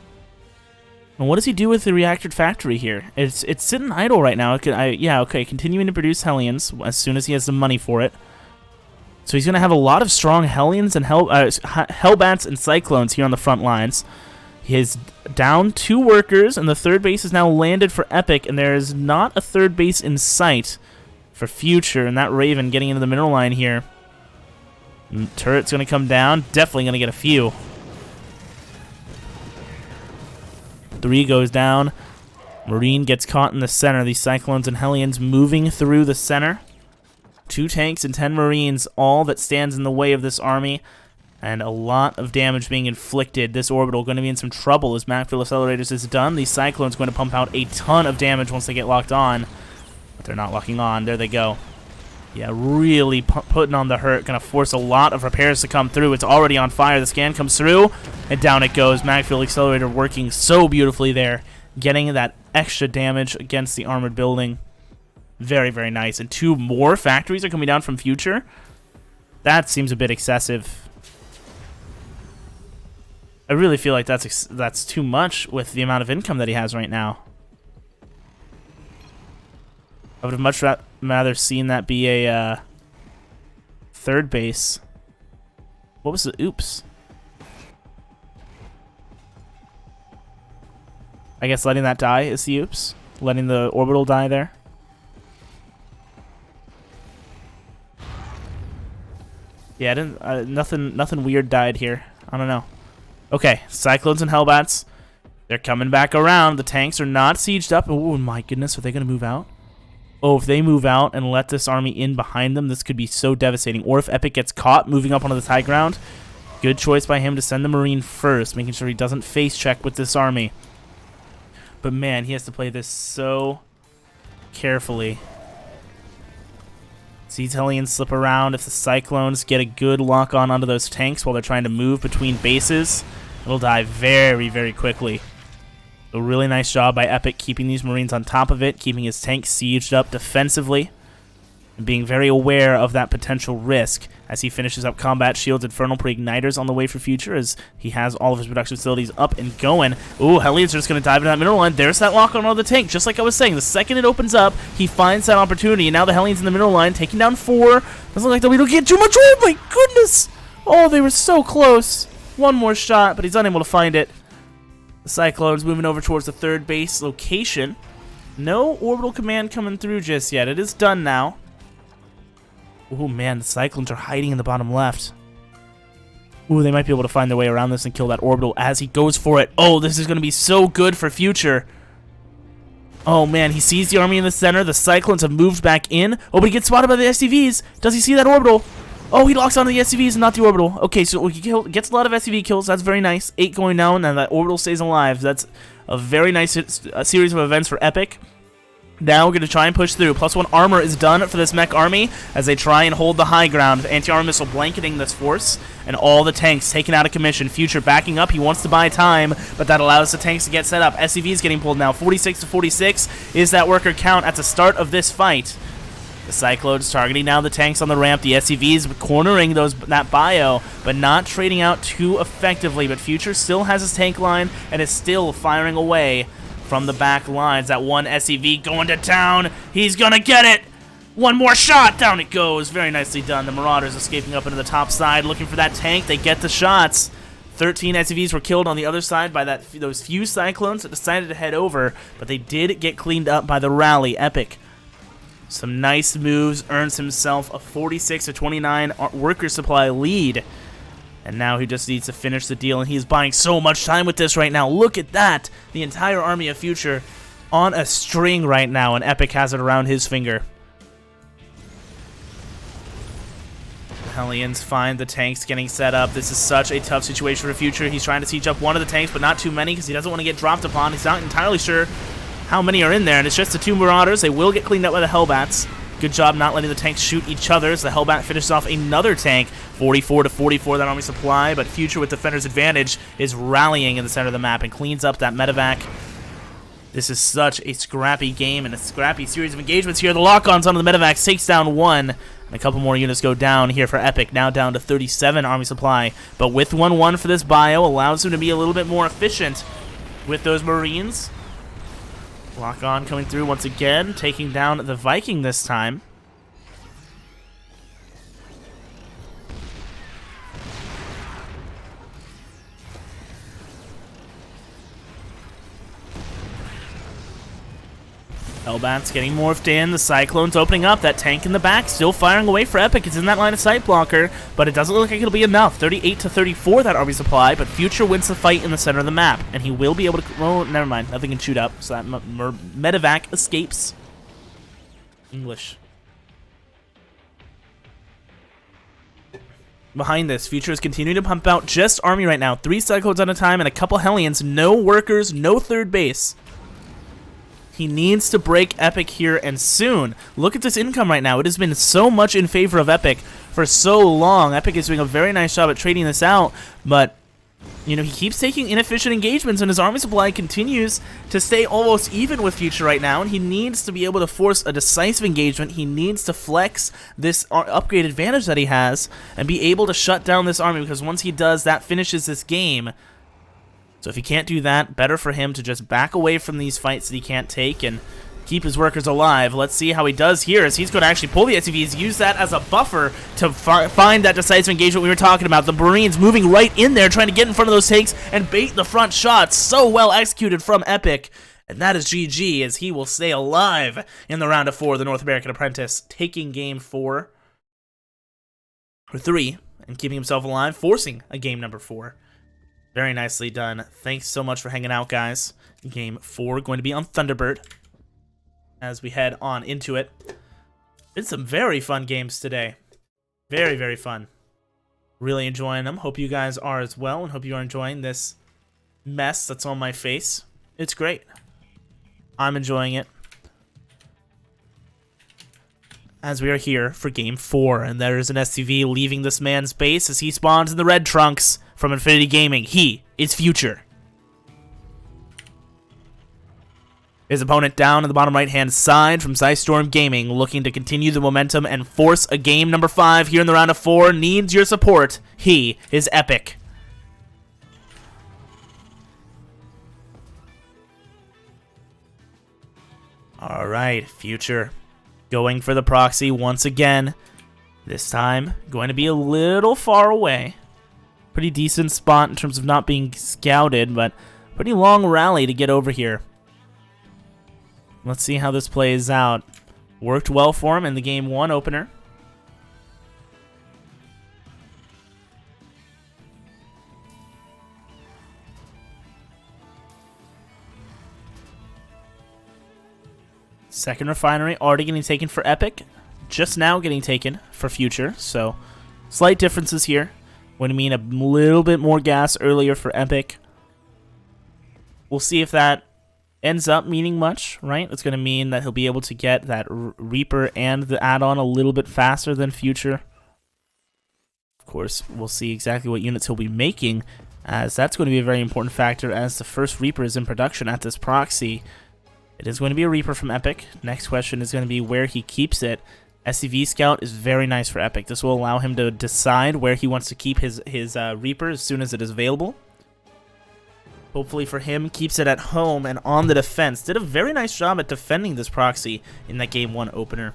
And what does he do with the reactor factory here? It's sitting idle right now. Yeah, okay, continuing to produce Hellions as soon as he has the money for it. So he's going to have a lot of strong Hellions and Hellbats and Cyclones here on the front lines. He is down 2 workers, and the 3rd base is now landed for Epic, and there is not a 3rd base in sight for Future, and that Raven getting into the mineral line here. And turret's going to come down. Definitely going to get a few. 3 goes down. Marine gets caught in the center. These Cyclones and Hellions moving through the center. 2 tanks and 10 Marines, all that stands in the way of this army. And a lot of damage being inflicted. This orbital going to be in some trouble as Macfield Accelerators is done. These Cyclones going to pump out a ton of damage once they get locked on. But they're not locking on. There they go. Yeah, really putting on the hurt. Going to force a lot of repairs to come through. It's already on fire. The scan comes through, and down it goes. Macfield Accelerator working so beautifully there. Getting that extra damage against the armored building. Very, very nice. And 2 more factories are coming down from Future. That seems a bit excessive. I really feel like that's too much with the amount of income that he has right now. I would have much rather seen that be a 3rd base. What was the oops? I guess letting that die is the oops. Letting the orbital die there. Yeah, I didn't. Nothing weird died here. I don't know. Okay, Cyclones and Hellbats. They're coming back around. The tanks are not sieged up. Oh my goodness, are they going to move out? Oh, if they move out and let this army in behind them, this could be so devastating. Or if Epic gets caught moving up onto the high ground, good choice by him to send the Marine first, making sure he doesn't face check with this army. But man, he has to play this so carefully. Sees Hellions slip around. If the Cyclones get a good lock on onto those tanks while they're trying to move between bases, it'll die very, very quickly. A really nice job by Epic keeping these Marines on top of it, keeping his tank sieged up defensively. being very aware of that potential risk as he finishes up combat shields, infernal pre-igniters on the way for Future as he has all of his production facilities up and going. Ooh, Hellions are just going to dive into that mineral line. There's that lock on the tank, just like I was saying. The second it opens up, he finds that opportunity, and now the Hellions in the mineral line, taking down 4. Doesn't look like they'll be able to get too much. Oh my goodness! Oh, they were so close. One more shot, but he's unable to find it. The Cyclone's moving over towards the 3rd base location. No orbital command coming through just yet. It is done now. Oh man, the Cyclones are hiding in the bottom left. Ooh, they might be able to find their way around this and kill that orbital as he goes for it. Oh, this is going to be so good for Future. Oh man, he sees the army in the center. The Cyclones have moved back in. Oh, but he gets spotted by the SCVs. Does he see that orbital? Oh, he locks onto the SCVs and not the orbital. Okay, so he gets a lot of SCV kills. That's very nice. 8 going down, and that orbital stays alive. That's a very nice series of events for Epic. Now we're going to try and push through. +1 armor is done for this mech army as they try and hold the high ground. Anti-armor missile blanketing this force, and all the tanks taken out of commission. Future backing up. He wants to buy time, but that allows the tanks to get set up. SCVs getting pulled now. 46 to 46 is that worker count at the start of this fight. The Cyclones targeting now the tanks on the ramp. The SCVs cornering that bio, but not trading out too effectively. But Future still has his tank line and is still firing away from the back lines. That one SCV going to town. He's gonna get it. One more shot. Down it goes. Very nicely done. The Marauders escaping up into the top side, looking for that tank. They get the shots. 13 SCVs were killed on the other side by those few Cyclones that decided to head over, but they did get cleaned up by the rally. Epic. Some nice moves. Earns himself a 46 to 29 worker supply lead. And now he just needs to finish the deal, and he's buying so much time with this right now. Look at that. The entire army of Future on a string right now, and Epic has it around his finger. The Hellions find the tanks getting set up. This is such a tough situation for Future. He's trying to siege up one of the tanks, but not too many because he doesn't want to get dropped upon. He's not entirely sure how many are in there, and it's just the 2 Marauders. They will get cleaned up by the Hellbats. Good job not letting the tanks shoot each other as the Hellbat finishes off another tank. 44 to 44, that army supply, but Future with Defender's advantage is rallying in the center of the map and cleans up that medevac. This is such a scrappy game and a scrappy series of engagements here. The lock-ons onto the medevac takes down 1, and a couple more units go down here for Epic, now down to 37 army supply. But with 1-1 for this bio, allows him to be a little bit more efficient with those Marines. Lock-on coming through once again, taking down the Viking this time. Hellbats getting morphed in. The Cyclones opening up. That tank in the back still firing away for Epic. It's in that line of sight blocker, but it doesn't look like it'll be enough. 38 to 34 that army supply, but Future wins the fight in the center of the map, and he will be able to... Oh, never mind. Nothing can shoot up, so that medevac escapes. English. Behind this, Future is continuing to pump out just army right now. 3 Cyclones at a time and a couple Hellions. No workers, no 3rd base. He needs to break Epic here and soon. Look at this income right now. It has been so much in favor of Epic for so long. Epic is doing a very nice job at trading this out, but you know, he keeps taking inefficient engagements, and his army supply continues to stay almost even with Future right now, and he needs to be able to force a decisive engagement. He needs to flex this upgrade advantage that he has and be able to shut down this army, because once he does, that finishes this game. So if he can't do that, better for him to just back away from these fights that he can't take and keep his workers alive. Let's see how he does here, as he's going to actually pull the SCVs, use that as a buffer to find that decisive engagement we were talking about. The Marines moving right in there, trying to get in front of those tanks and bait the front shots. So well executed from Epic. And that is GG, as he will stay alive in the round of 4, the North American Apprentice, taking game 4 or 3 and keeping himself alive, forcing a game number 4. Very nicely done. Thanks so much for hanging out, guys. Game 4 going to be on Thunderbird as we head on into it. It's some very fun games today. Very, very fun. Really enjoying them. Hope you guys are as well, and hope you are enjoying this mess that's on my face. It's great. I'm enjoying it. As we are here for Game 4, and there is an SCV leaving this man's base as he spawns in the red trunks from Infinity Gaming. He is Future. His opponent down in the bottom right-hand side from Storm Gaming, looking to continue the momentum and force a game number 5 here in the round of 4. Needs your support. He is Epic. All right, Future going for the proxy once again. This time, going to be a little far away. Pretty decent spot in terms of not being scouted, but pretty long rally to get over here. Let's see how this plays out. Worked well for him in the game 1 opener. Second refinery already getting taken for Epic. Just now getting taken for Future. So, slight differences here. Would mean a little bit more gas earlier for Epic. We'll see if that ends up meaning much, right? It's going to mean that he'll be able to get that Reaper and the add-on a little bit faster than Future. Of course, we'll see exactly what units he'll be making, as that's going to be a very important factor as the first Reaper is in production at this proxy. It is going to be a Reaper from Epic. Next question is going to be where he keeps it. SCV Scout is very nice for Epic. This will allow him to decide where he wants to keep his Reaper as soon as it is available. Hopefully for him, keeps it at home and on the defense. Did a very nice job at defending this proxy in that game 1 opener.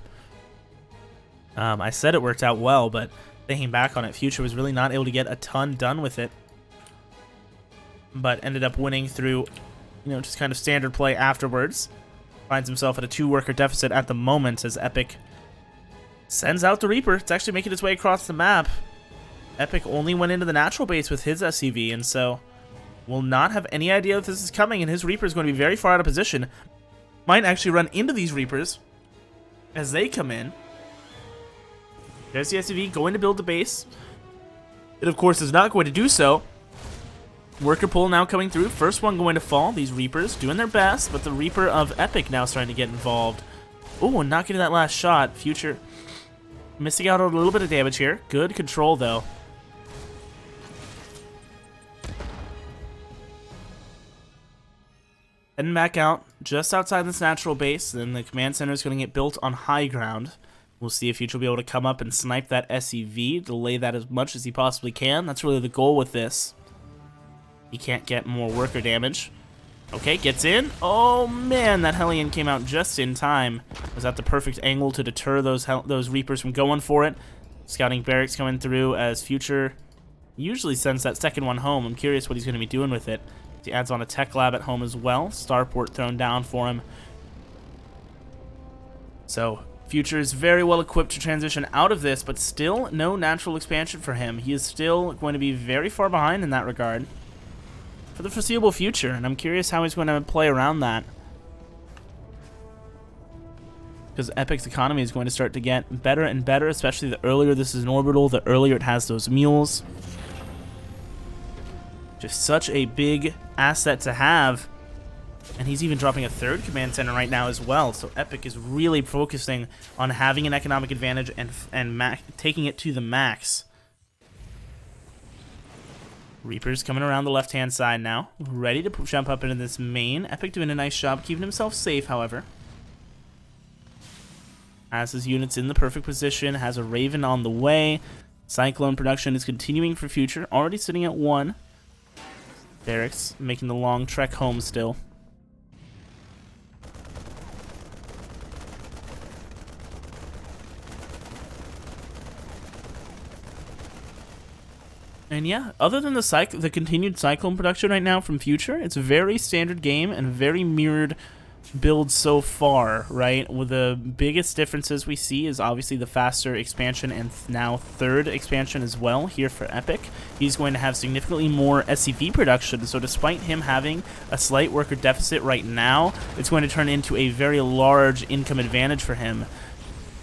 I said it worked out well, but thinking back on it, Future was really not able to get a ton done with it. But ended up winning through, just kind of standard play afterwards. Finds himself at a 2-worker deficit at the moment as Epic sends out the Reaper. It's actually making its way across the map. Epic only went into the natural base with his SCV, and so will not have any idea if this is coming, and his Reaper is going to be very far out of position. Might actually run into these Reapers as they come in. There's the SCV going to build the base. It, of course, is not going to do so. Worker pull now coming through. First one going to fall. These Reapers doing their best, but the Reaper of Epic now starting to get involved. Oh, and not getting that last shot. Future missing out on a little bit of damage here. Good control, though. Heading back out, just outside this natural base. Then the command center is going to get built on high ground. We'll see if Future will be able to come up and snipe that SCV, delay that as much as he possibly can. That's really the goal with this. He can't get more worker damage. Okay, gets in. Oh man, that Hellion came out just in time. Was at the perfect angle to deter those Reapers from going for it. Scouting barracks coming through as Future usually sends that second one home. I'm curious what he's going to be doing with it. He adds on a tech lab at home as well. Starport thrown down for him. So Future is very well equipped to transition out of this, but still no natural expansion for him. He is still going to be very far behind in that regard for the foreseeable future, and I'm curious how he's going to play around that. Because Epic's economy is going to start to get better and better, especially the earlier this is an orbital, the earlier it has those mules. Just such a big asset to have. And he's even dropping a 3rd command center right now as well. So Epic is really focusing on having an economic advantage and taking it to the max. Reaper's coming around the left-hand side now, ready to jump up into this main. Epic doing a nice job keeping himself safe, however. Has his units in the perfect position, has a Raven on the way. Cyclone production is continuing for Future, already sitting at 1. Barracks making the long trek home still. And yeah, other than the continued Cyclone production right now from Future, it's a very standard game and very mirrored build so far, right? With the biggest differences we see is obviously the faster expansion and now 3rd expansion as well here for Epic. He's going to have significantly more SCV production, so despite him having a slight worker deficit right now, it's going to turn into a very large income advantage for him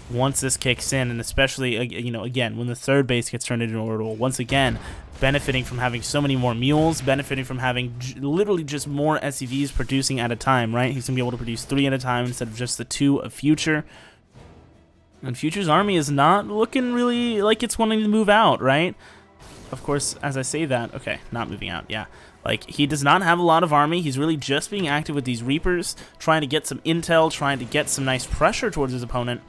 once this kicks in, and especially, again, when the 3rd base gets turned into an orbital, once again, benefiting from having so many more mules, benefiting from having literally just more SCVs producing at a time, right? He's going to be able to produce 3 at a time instead of just the 2 of Future. And Future's army is not looking really like it's wanting to move out, right? Of course, as I say that, okay, not moving out, yeah. Like, he does not have a lot of army. He's really just being active with these Reapers, trying to get some intel, trying to get some nice pressure towards his opponent.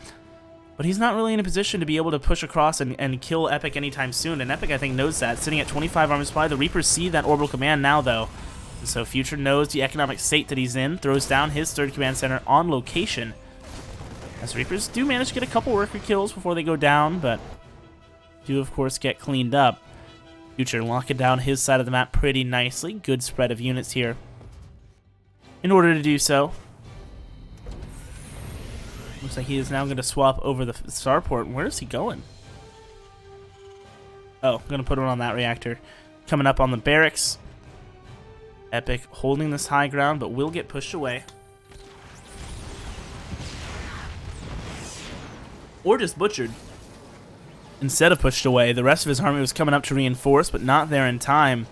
But he's not really in a position to be able to push across and kill Epic anytime soon. And Epic, I think, knows that. Sitting at 25 army supply. The Reapers see that orbital command now, though. And so Future knows the economic state that he's in. Throws down his third command center on location. As Reapers do manage to get a couple worker kills before they go down, but do, of course, get cleaned up. Future locking down his side of the map pretty nicely. Good spread of units here. In order to do so, looks like he is now going to swap over the starport. Where is he going? Oh, I'm going to put him on that reactor. Coming up on the barracks. Epic holding this high ground, but will get pushed away. Or just butchered. Instead of pushed away, the rest of his army was coming up to reinforce, but not there in time.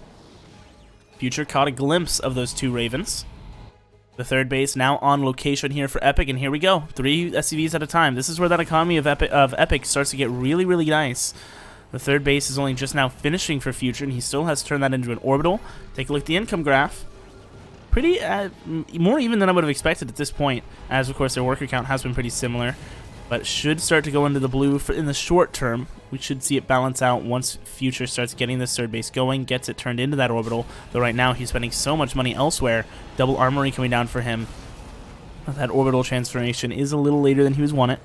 Future caught a glimpse of those two Ravens. The third base now on location here for Epic, and here we go. 3 SCVs at a time. This is where that economy of Epic starts to get really, really nice. The third base is only just now finishing for Future, and he still has turned that into an orbital. Take a look at the income graph. Pretty, more even than I would have expected at this point, as of course their worker count has been pretty similar. But should start to go into the blue in the short term. We should see it balance out once Future starts getting this third base going, gets it turned into that orbital. Though right now he's spending so much money elsewhere. Double armory coming down for him. That orbital transformation is a little later than he was wanted.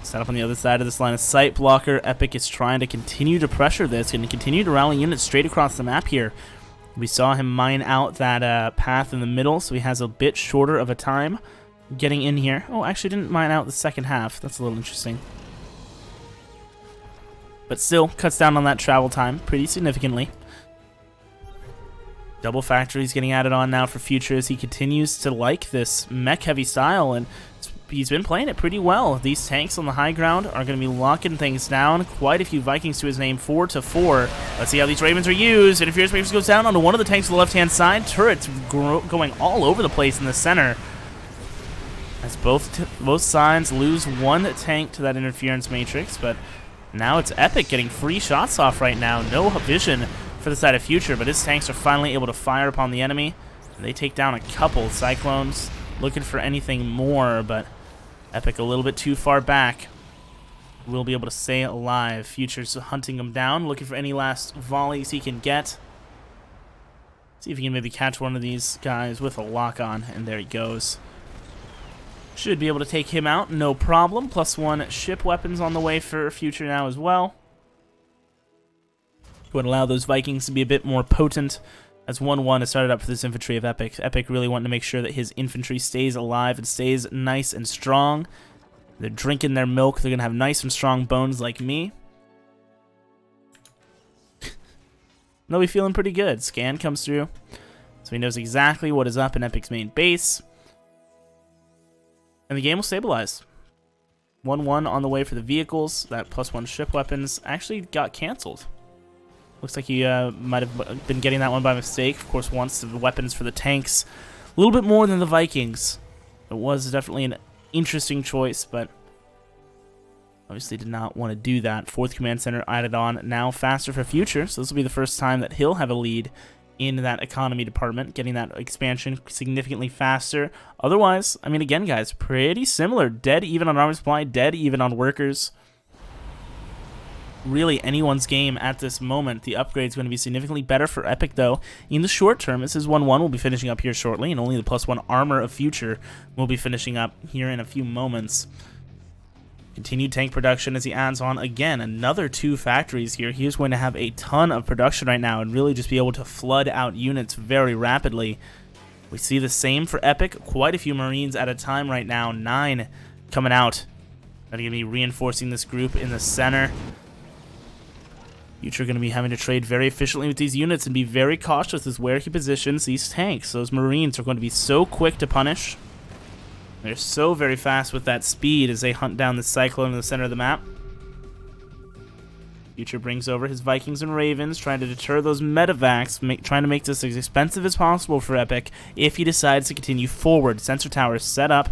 Set up on the other side of this line of sight blocker. Epic is trying to continue to pressure this and continue to rally units straight across the map here. We saw him mine out that path in the middle, so he has a bit shorter of a time getting in here. Oh, actually didn't mine out the second half. That's a little interesting. But still, cuts down on that travel time pretty significantly. Double factories getting added on now for Future as he continues to like this mech-heavy style, and he's been playing it pretty well. These tanks on the high ground are going to be locking things down. Quite a few Vikings to his name, 4 to 4. Let's see how these Ravens are used. Interference Ravens goes down onto one of the tanks on the left-hand side. Turrets going all over the place in the center. As both sides lose one tank to that interference matrix, but now it's Epic getting free shots off right now. No vision for the side of Future, but his tanks are finally able to fire upon the enemy. And they take down a couple Cyclones, looking for anything more, but Epic a little bit too far back. Will be able to stay alive. Future's hunting him down, looking for any last volleys he can get. See if he can maybe catch one of these guys with a lock-on, and there he goes. Should be able to take him out, no problem. +1 ship weapons on the way for Future now as well. Would allow those Vikings to be a bit more potent, as 1-1 has started up for this infantry of Epic. Epic really wanting to make sure that his infantry stays alive and stays nice and strong. They're drinking their milk. They're going to have nice and strong bones like me. They'll be feeling pretty good. Scan comes through, so he knows exactly what is up in Epic's main base. And the game will stabilize. 1-1 on the way for the vehicles. That +1 ship weapons actually got canceled. Looks like he might have been getting that one by mistake. Of course, wants the weapons for the tanks. A little bit more than the Vikings. It was definitely an interesting choice, but obviously did not want to do that. 4th Command Center added on, now faster for Future. So this will be the first time that he'll have a lead in that economy department, getting that expansion significantly faster. Otherwise, I mean, again, guys, pretty similar. Dead even on armor supply, dead even on workers. Really anyone's game at this moment. The upgrade's going to be significantly better for Epic, though. In the short term, this is 1-1. We'll be finishing up here shortly, and only the +1 armor of Future will be finishing up here in a few moments. Continued tank production as he adds on, again, another 2 factories here. He is going to have a ton of production right now and really just be able to flood out units very rapidly. We see the same for Epic. Quite a few Marines at a time right now. 9 coming out. They're going to be reinforcing this group in the center. Future going to be having to trade very efficiently with these units and be very cautious as where he positions these tanks. Those Marines are going to be so quick to punish. They're so very fast with that speed as they hunt down the Cyclone in the center of the map. Future brings over his Vikings and Ravens, trying to deter those medevacs, trying to make this as expensive as possible for Epic if he decides to continue forward. Sensor towers set up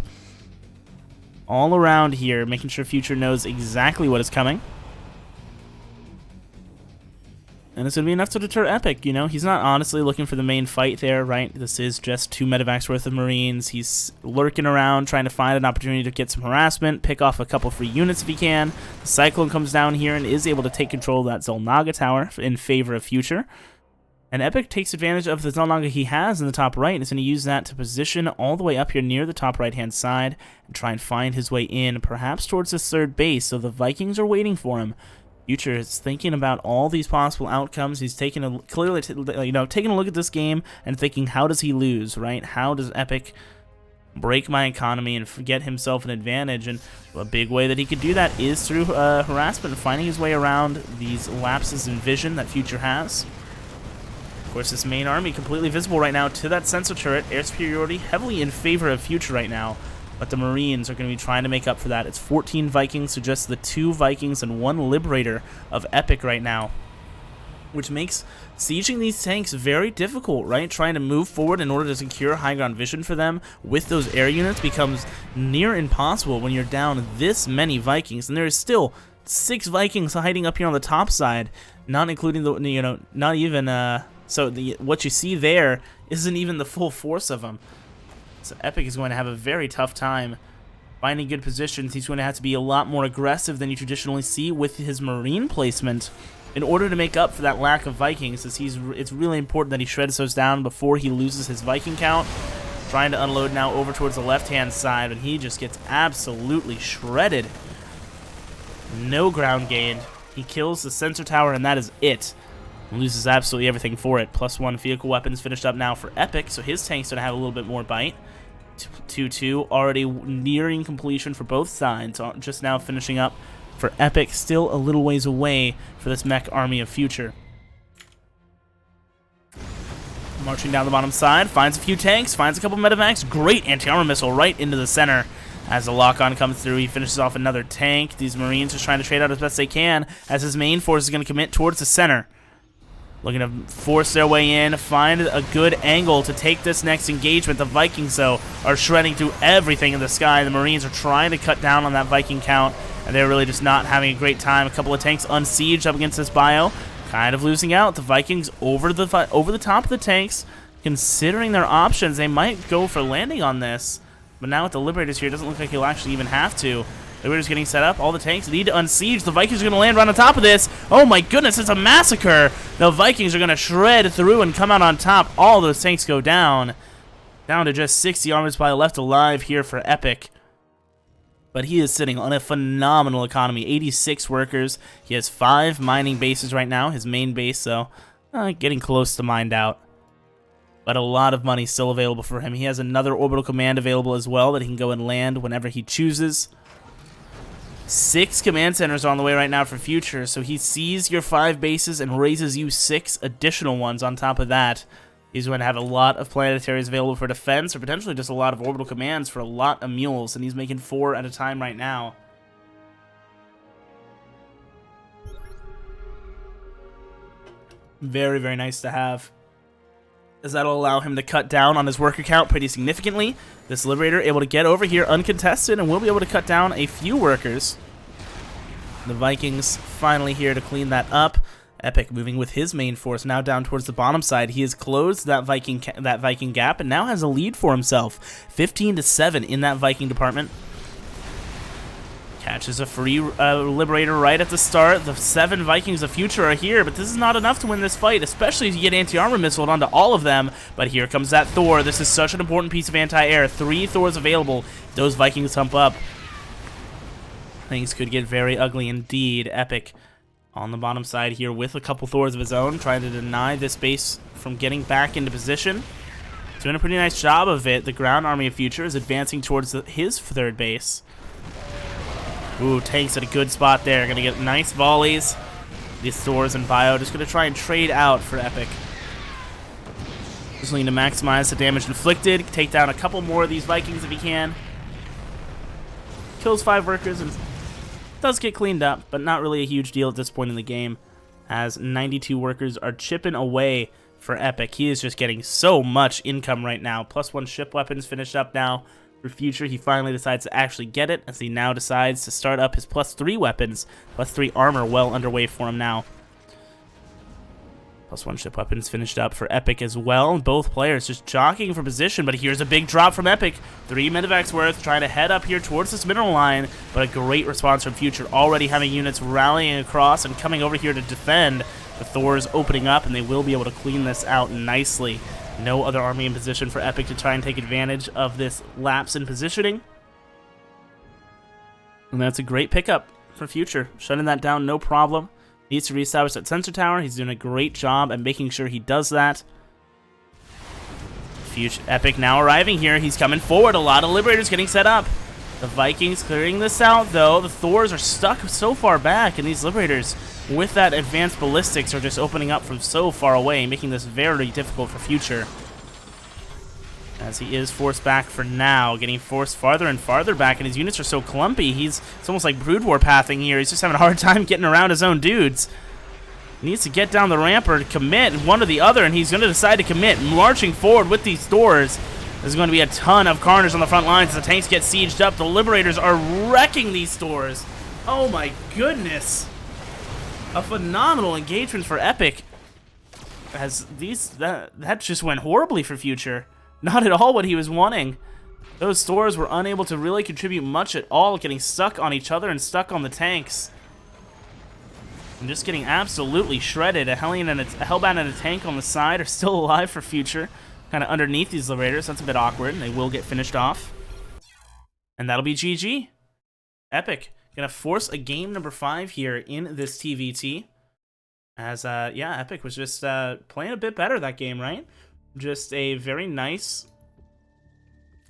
all around here, making sure Future knows exactly what is coming. And it's going to be enough to deter Epic, you know? He's not honestly looking for the main fight there, right? This is just 2 medevacs worth of Marines. He's lurking around, trying to find an opportunity to get some harassment, pick off a couple free units if he can. The Cyclone comes down here and is able to take control of that Xel'Naga tower in favor of Future. And Epic takes advantage of the Xel'Naga he has in the top right and is going to use that to position all the way up here near the top right-hand side and try and find his way in, perhaps towards his third base, so the Vikings are waiting for him. Future is thinking about all these possible outcomes. He's taking a taking a look at this game and thinking, how does he lose, right? How does Epic break my economy and get himself an advantage? And a big way that he could do that is through harassment, finding his way around these lapses in vision that Future has. Of course, this main army completely visible right now to that sensor turret. Air superiority heavily in favor of Future right now. But the Marines are going to be trying to make up for that. It's 14 Vikings to just the 2 Vikings and 1 Liberator of Epic right now, which makes sieging these tanks very difficult, right? Trying to move forward in order to secure high ground vision for them with those air units becomes near impossible when you're down this many Vikings. And there is still 6 Vikings hiding up here on the top side, not including the, not even, what you see there isn't even the full force of them. So Epic is going to have a very tough time finding good positions. He's going to have to be a lot more aggressive than you traditionally see with his Marine placement in order to make up for that lack of Vikings, as it's really important that he shreds those down before he loses his Viking count. Trying to unload now over towards the left-hand side, and he just gets absolutely shredded. No ground gained. He kills the sensor tower, and that is it. Loses absolutely everything for it. +1 vehicle weapons finished up now for Epic, so his tank's going to have a little bit more bite. 2-2 already nearing completion for both sides, just now finishing up for Epic, still a little ways away for this mech army of Future. Marching down the bottom side, finds a few tanks, finds a couple medevacs, great anti-armor missile right into the center. As the lock-on comes through, he finishes off another tank. These Marines are trying to trade out as best they can, as his main force is going to commit towards the center. Looking to force their way in, find a good angle to take this next engagement. The Vikings, though, are shredding through everything in the sky. The Marines are trying to cut down on that Viking count, and they're really just not having a great time. A couple of tanks unsieged up against this bio, kind of losing out. The Vikings over the top of the tanks, considering their options. They might go for landing on this, but now with the Liberators here, it doesn't look like he'll actually even have to. Liberators getting set up. All the tanks need to unsiege. The Vikings are going to land right on top of this. Oh my goodness, it's a massacre. The Vikings are going to shred through and come out on top. All those tanks go down. Down to just 60 armors by left alive here for Epic. But he is sitting on a phenomenal economy. 86 workers. He has 5 mining bases right now. His main base, though, getting close to mined out. But a lot of money still available for him. He has another orbital command available as well that he can go and land whenever he chooses. 6 command centers are on the way right now for Future, so he sees your 5 bases and raises you 6 additional ones on top of that. He's going to have a lot of planetaries available for defense, or potentially just a lot of orbital commands for a lot of mules, and he's making 4 at a time right now. Very, very nice to have, as that'll allow him to cut down on his worker count pretty significantly. This Liberator able to get over here uncontested, and will be able to cut down a few workers. The Vikings finally here to clean that up. Epic moving with his main force now down towards the bottom side. He has closed that Viking gap and now has a lead for himself. 15-7 in that Viking department. Catches a free Liberator right at the start. The 7 Vikings of Future are here, but this is not enough to win this fight, especially if you get anti-armor missiled onto all of them. But here comes that Thor. This is such an important piece of anti-air. 3 Thors available. Those Vikings hump up. Things could get very ugly indeed. Epic on the bottom side here with a couple Thors of his own, trying to deny this base from getting back into position. Doing a pretty nice job of it. The ground army of Future is advancing towards his third base. Ooh, tanks at a good spot there. Gonna get nice volleys. These Thors and Bio just gonna try and trade out for Epic. Just looking to maximize the damage inflicted. Take down a couple more of these Vikings if he can. Kills 5 workers and does get cleaned up, but not really a huge deal at this point in the game, as 92 workers are chipping away for Epic. He is just getting so much income right now. +1 ship weapons finished up now. For Future, he finally decides to actually get it, as he now decides to start up his +3 weapons, +3 armor well underway for him now. +1 ship weapons finished up for Epic as well. Both players just jockeying for position, but here's a big drop from Epic. 3 medevacs worth, trying to head up here towards this mineral line, but a great response from Future, already having units rallying across and coming over here to defend. The Thor's opening up, and they will be able to clean this out nicely. No other army in position for Epic to try and take advantage of this lapse in positioning. And that's a great pickup for Future. Shutting that down, no problem. Needs to reestablish that sensor tower. He's doing a great job at making sure he does that. Future Epic now arriving here. He's coming forward. A lot of Liberators getting set up. The Vikings clearing this out, though. The Thors are stuck so far back, and these Liberators, with that advanced ballistics, are just opening up from so far away, making this very difficult for Future. As he is forced back for now, getting forced farther and farther back, and his units are so clumpy. It's almost like Brood War pathing here. He's just having a hard time getting around his own dudes. He needs to get down the ramp or commit one or the other, and he's going to decide to commit. Marching forward with these Thors. There's going to be a ton of carnage on the front lines. The tanks get sieged up. The Liberators are wrecking these Thors. Oh my goodness. A phenomenal engagement for Epic. As that just went horribly for Future. Not at all what he was wanting. Those Thors were unable to really contribute much at all, getting stuck on each other and stuck on the tanks. And just getting absolutely shredded. A Hellbound and a tank on the side are still alive for Future. Kind of underneath these Liberators. That's a bit awkward, and they will get finished off. And that'll be GG. Epic. Gonna force a game number 5 here in this TvT. As, yeah, Epic was just playing a bit better that game, right? Just a very nice,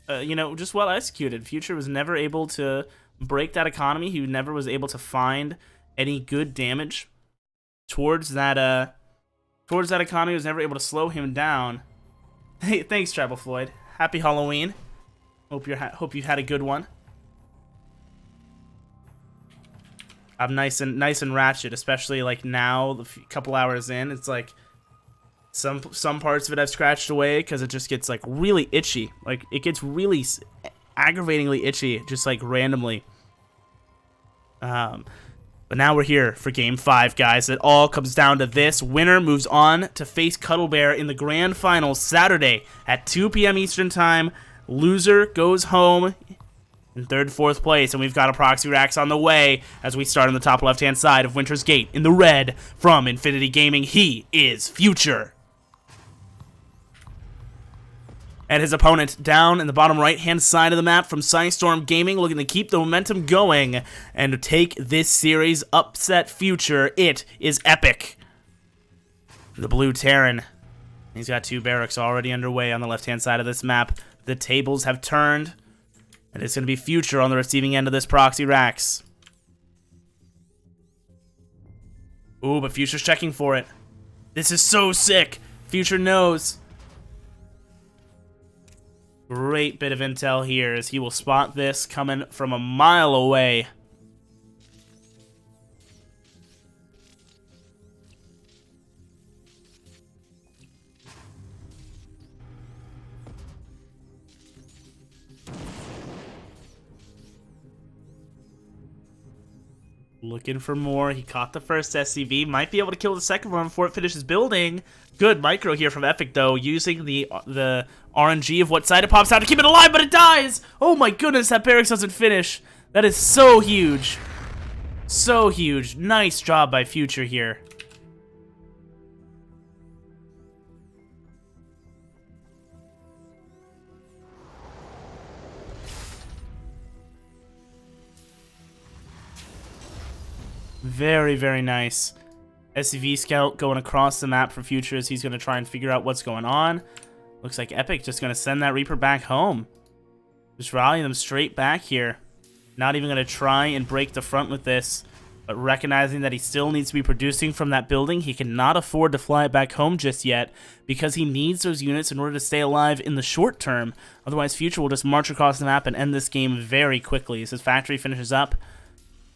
you know, just well executed. Future was never able to break that economy. He never was able to find any good damage towards that economy. He was never able to slow him down. Hey, thanks, Tribal Floyd. Happy Halloween. Hope you had a good one. I'm nice and ratchet, especially like now, a couple hours in. It's like some parts of it I've scratched away because it just gets like really itchy. Like it gets really aggravatingly itchy, just like randomly. But now we're here for Game 5, guys. It all comes down to this. Winner moves on to face Cuddle Bear in the grand final Saturday at 2 p.m. Eastern Time. Loser goes home in 3rd, 4th place, and we've got a proxy racks on the way as we start on the top left-hand side of Winter's Gate. In the red, from Infinity Gaming, he is Future. And his opponent down in the bottom right-hand side of the map from Psystorm Gaming, looking to keep the momentum going and take this series, upset Future. It is Epic. The Blue Terran. He's got 2 barracks already underway on the left-hand side of this map. The tables have turned. And it's going to be Future on the receiving end of this proxy racks. Ooh, but Future's checking for it. This is so sick. Future knows. Great bit of intel here as he will spot this coming from a mile away. Looking for more. He caught the first SCV. Might be able to kill the second one before it finishes building. Good micro here from Epic, though, using the RNG of what side it pops out to keep it alive, but it dies! Oh my goodness, that barracks doesn't finish. That is so huge. So huge. Nice job by Future here. Very, very nice. SCV Scout going across the map for Future as he's going to try and figure out what's going on. Looks like Epic just going to send that Reaper back home. Just rallying them straight back here. Not even going to try and break the front with this, but recognizing that he still needs to be producing from that building. He cannot afford to fly it back home just yet because he needs those units in order to stay alive in the short term. Otherwise, Future will just march across the map and end this game very quickly as his factory finishes up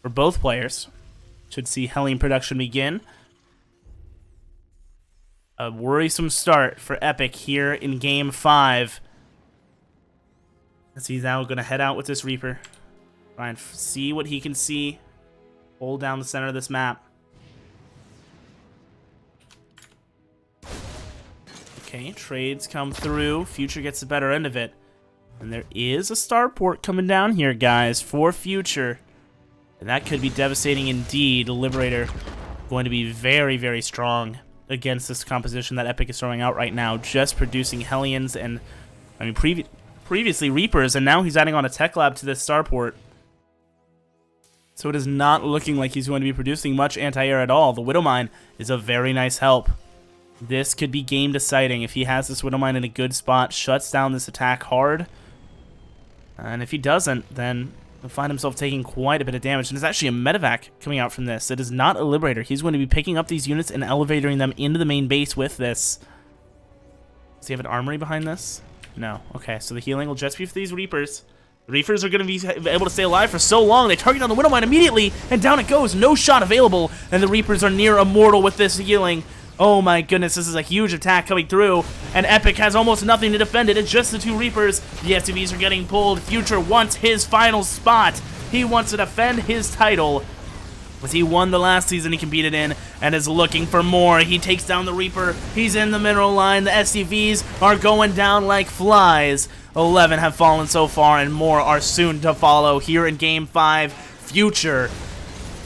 for both players. Should see Hellion production begin. A worrisome start for Epic here in Game 5. As he's now going to head out with this Reaper. Try and see what he can see. Hold down the center of this map. Okay, trades come through. Future gets the better end of it. And there is a starport coming down here, guys, for Future. And that could be devastating indeed. Liberator going to be very, very strong against this composition that Epic is throwing out right now. Just producing Hellions and, I mean, previously Reapers, and now he's adding on a Tech Lab to this starport. So it is not looking like he's going to be producing much anti-air at all. The Widowmine is a very nice help. This could be game deciding if he has this Widowmine in a good spot, shuts down this attack hard. And if he doesn't, then he'll find himself taking quite a bit of damage. And there's actually a medevac coming out from this. It is not a Liberator. He's going to be picking up these units and elevating them into the main base with this. Does he have an armory behind this? No. Okay, so the healing will just be for these Reapers. The Reapers are going to be able to stay alive for so long. They target on the Widowmine immediately, and down it goes. No shot available, and the Reapers are near immortal with this healing. Oh my goodness, this is a huge attack coming through, and Epic has almost nothing to defend it. It's just the two Reapers. The SUVs are getting pulled. Future wants his final spot. He wants to defend his title, as he won the last season he competed in, and is looking for more. He takes down the Reaper. He's in the mineral line. The SUVs are going down like flies. 11 have fallen so far, and more are soon to follow here in Game 5. Future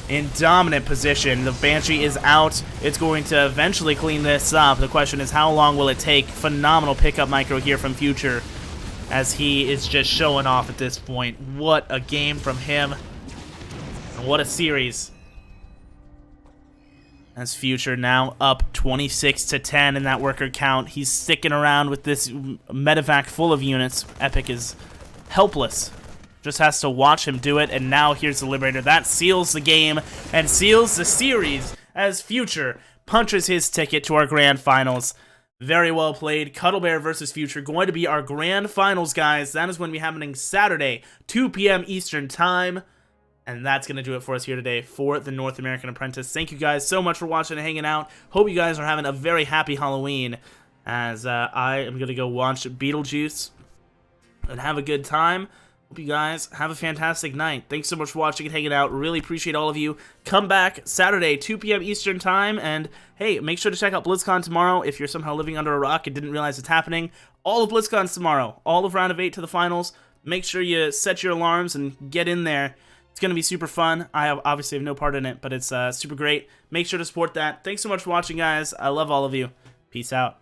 in dominant position. The Banshee is out. It's going to eventually clean this up. The question is, how long will it take? Phenomenal pickup micro here from Future, as he is just showing off at this point. What a game from him, and what a series. As Future now up 26-10 in that worker count. He's sticking around with this medevac full of units. Epic is helpless. Just has to watch him do it, and now here's the Liberator. That seals the game and seals the series as Future punches his ticket to our grand finals. Very well played. Cuddlebear versus Future going to be our grand finals, guys. That is going to be happening Saturday, 2 p.m. Eastern Time. And that's going to do it for us here today for the North American Apprentice. Thank you guys so much for watching and hanging out. Hope you guys are having a very happy Halloween, as I am going to go watch Beetlejuice and have a good time. Hope you guys have a fantastic night. Thanks so much for watching and hanging out. Really appreciate all of you. Come back Saturday, 2 p.m. Eastern Time. And, hey, make sure to check out BlizzCon tomorrow if you're somehow living under a rock and didn't realize it's happening. All of BlizzCon's tomorrow. All of Round of 8 to the finals. Make sure you set your alarms and get in there. It's going to be super fun. I obviously have no part in it, but it's super great. Make sure to support that. Thanks so much for watching, guys. I love all of you. Peace out.